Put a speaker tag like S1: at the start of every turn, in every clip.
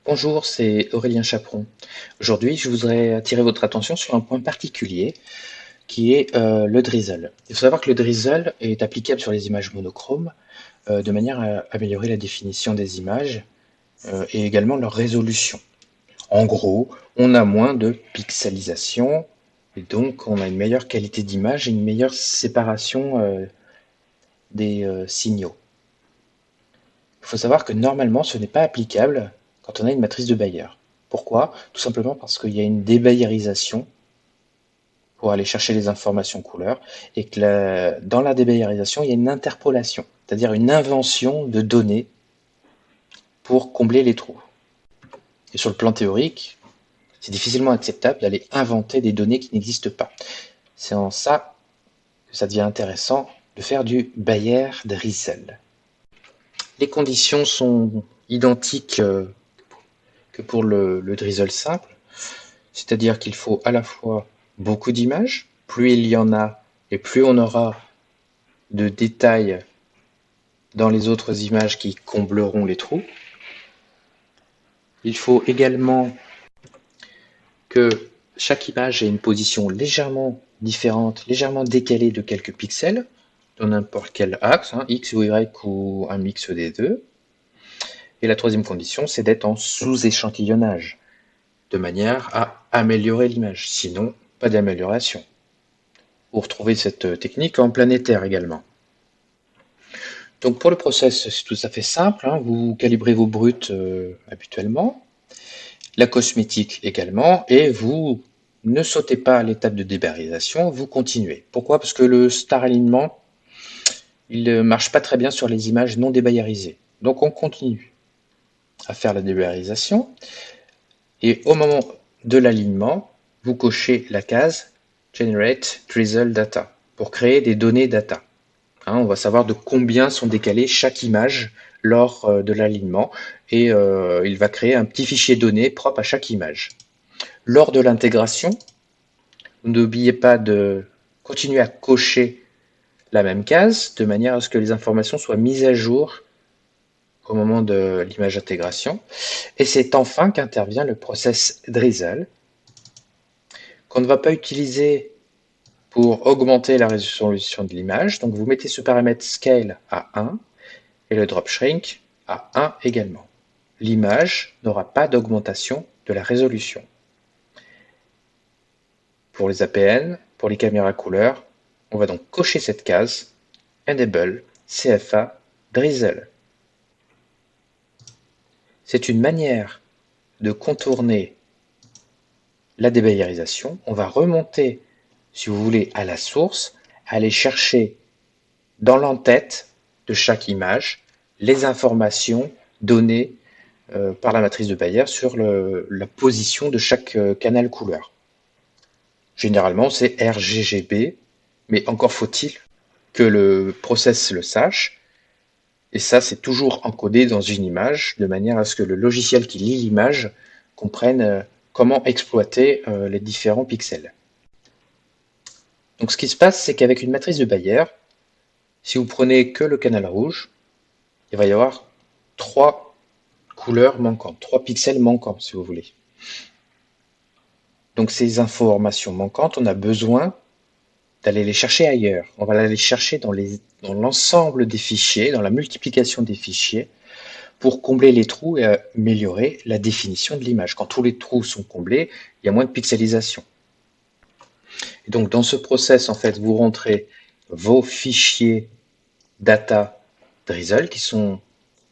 S1: Bonjour, c'est Aurélien Chaperon. Aujourd'hui, je voudrais attirer votre attention sur un point particulier qui est le drizzle. Il faut savoir que le drizzle est applicable sur les images monochromes de manière à améliorer la définition des images et également leur résolution. En gros, on a moins de pixelisation et donc on a une meilleure qualité d'image et une meilleure séparation des signaux. Il faut savoir que normalement, ce n'est pas applicable quand on a une matrice de Bayer. Pourquoi? Tout simplement parce qu'il y a une débayerisation pour aller chercher les informations couleurs et que dans la débayerisation, il y a une interpolation, c'est-à-dire une invention de données pour combler les trous. Et sur le plan théorique, c'est difficilement acceptable d'aller inventer des données qui n'existent pas. C'est en ça que ça devient intéressant de faire du Bayer-Drizzle. Les conditions sont identiques que pour le drizzle simple, c'est-à-dire qu'il faut à la fois beaucoup d'images, plus il y en a et plus on aura de détails dans les autres images qui combleront les trous. Il faut également que chaque image ait une position légèrement différente, légèrement décalée de quelques pixels, dans n'importe quel axe, X ou Y ou un mix des deux. Et la troisième condition, c'est d'être en sous-échantillonnage, de manière à améliorer l'image. Sinon, pas d'amélioration. Vous retrouvez cette technique en planétaire également. Donc pour le process, c'est tout à fait simple. Vous calibrez vos brutes habituellement, la cosmétique également, et vous ne sautez pas à l'étape de débayerisation, vous continuez. Pourquoi? Parce que le star alignement, il ne marche pas très bien sur les images non débayerisées. Donc on continue à faire la débayerisation, et au moment de l'alignement, vous cochez la case Generate Drizzle Data pour créer des données data. On va savoir de combien sont décalées chaque image lors de l'alignement et il va créer un petit fichier données propre à chaque image. Lors de l'intégration, n'oubliez pas de continuer à cocher la même case de manière à ce que les informations soient mises à jour au moment de l'image intégration. Et c'est enfin qu'intervient le process Drizzle, qu'on ne va pas utiliser pour augmenter la résolution de l'image. Donc vous mettez ce paramètre Scale à 1 et le Drop Shrink à 1 également. L'image n'aura pas d'augmentation de la résolution. Pour les APN, pour les caméras couleurs, on va donc cocher cette case Enable CFA Drizzle. C'est une manière de contourner la débayerisation. On va remonter, si vous voulez, à la source, aller chercher dans l'entête de chaque image les informations données par la matrice de Bayer sur la position de chaque canal couleur. Généralement, c'est RGGB, mais encore faut-il que le process le sache. Et ça, c'est toujours encodé dans une image, de manière à ce que le logiciel qui lit l'image comprenne comment exploiter les différents pixels. Donc ce qui se passe, c'est qu'avec une matrice de Bayer, si vous prenez que le canal rouge, il va y avoir 3 couleurs manquantes, 3 pixels manquants, si vous voulez. Donc ces informations manquantes, on a besoin d'aller les chercher ailleurs. On va aller chercher dans l'ensemble des fichiers, dans la multiplication des fichiers, pour combler les trous et améliorer la définition de l'image. Quand tous les trous sont comblés, il y a moins de pixelisation. Et donc dans ce process, en fait, vous rentrez vos fichiers data drizzle qui sont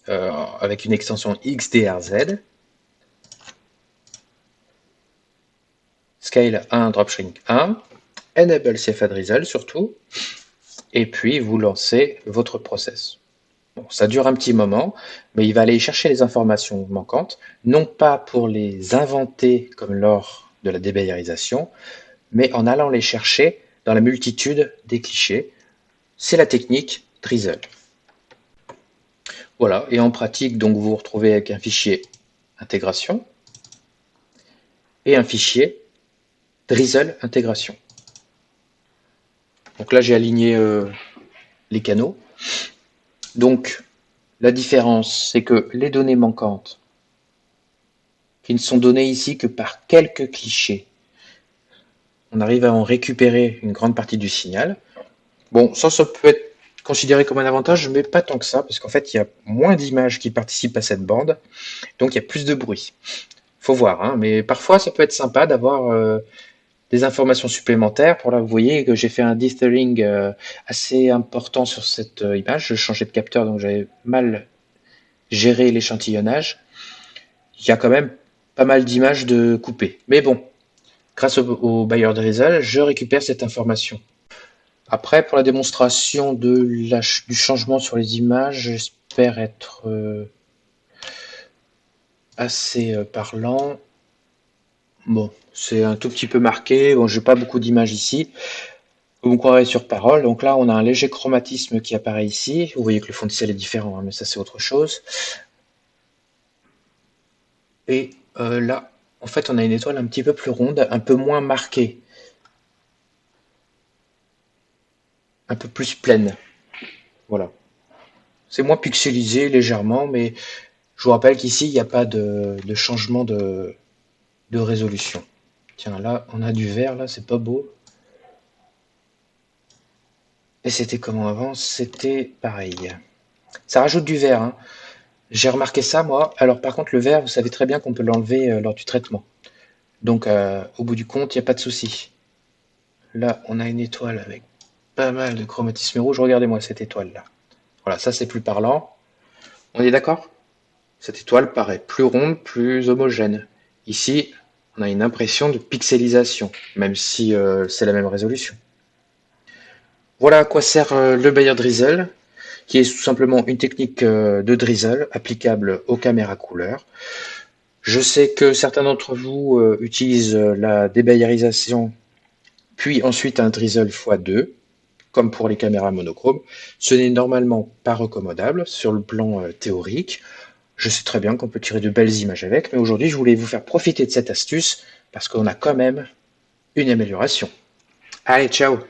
S1: avec une extension XDRZ, Scale 1, Drop Shrink 1, Enable CFA Drizzle surtout, et puis vous lancez votre process. Bon, ça dure un petit moment, mais il va aller chercher les informations manquantes, non pas pour les inventer comme lors de la débayerisation, mais en allant les chercher dans la multitude des clichés. C'est la technique Drizzle. Voilà, et en pratique, donc vous vous retrouvez avec un fichier intégration et un fichier Drizzle intégration. Donc là, j'ai aligné les canaux. Donc, la différence, c'est que les données manquantes qui ne sont donnés ici que par quelques clichés. On arrive à en récupérer une grande partie du signal. Bon, ça peut être considéré comme un avantage, mais pas tant que ça, parce qu'en fait, il y a moins d'images qui participent à cette bande, donc il y a plus de bruit. Faut voir, hein, mais parfois, ça peut être sympa d'avoir des informations supplémentaires. Pour là, vous voyez que j'ai fait un dithering assez important sur cette image. Je changeais de capteur, donc j'avais mal géré l'échantillonnage. Il y a quand même pas mal d'images de coupées. Mais bon, grâce au Bayer Drizzle, je récupère cette information. Après, pour la démonstration du changement sur les images, j'espère être assez parlant. Bon, c'est un tout petit peu marqué. Bon, j'ai pas beaucoup d'images ici. Vous me croirez sur parole. Donc là, on a un léger chromatisme qui apparaît ici. Vous voyez que le fond de ciel est différent, hein, mais ça, c'est autre chose. Et là, en fait, on a une étoile un petit peu plus ronde, un peu moins marquée, un peu plus pleine. Voilà. C'est moins pixelisé légèrement, mais je vous rappelle qu'ici, il n'y a pas de changement de résolution. Tiens, là, on a du vert, là, c'est pas beau. Et c'était comment avant? C'était pareil. Ça rajoute du vert, hein. J'ai remarqué ça, moi. Alors, par contre, le vert, vous savez très bien qu'on peut l'enlever lors du traitement. Donc, au bout du compte, il n'y a pas de souci. Là, on a une étoile avec pas mal de chromatisme rouge. Regardez-moi cette étoile-là. Voilà, ça, c'est plus parlant. On est d'accord? Cette étoile paraît plus ronde, plus homogène. Ici, on a une impression de pixelisation, même si c'est la même résolution. Voilà à quoi sert le Bayer Drizzle, qui est tout simplement une technique de drizzle applicable aux caméras couleurs. Je sais que certains d'entre vous utilisent la débayerisation, puis ensuite un drizzle x2, comme pour les caméras monochromes. Ce n'est normalement pas recommandable sur le plan théorique. Je sais très bien qu'on peut tirer de belles images avec, mais aujourd'hui, je voulais vous faire profiter de cette astuce parce qu'on a quand même une amélioration. Allez, ciao!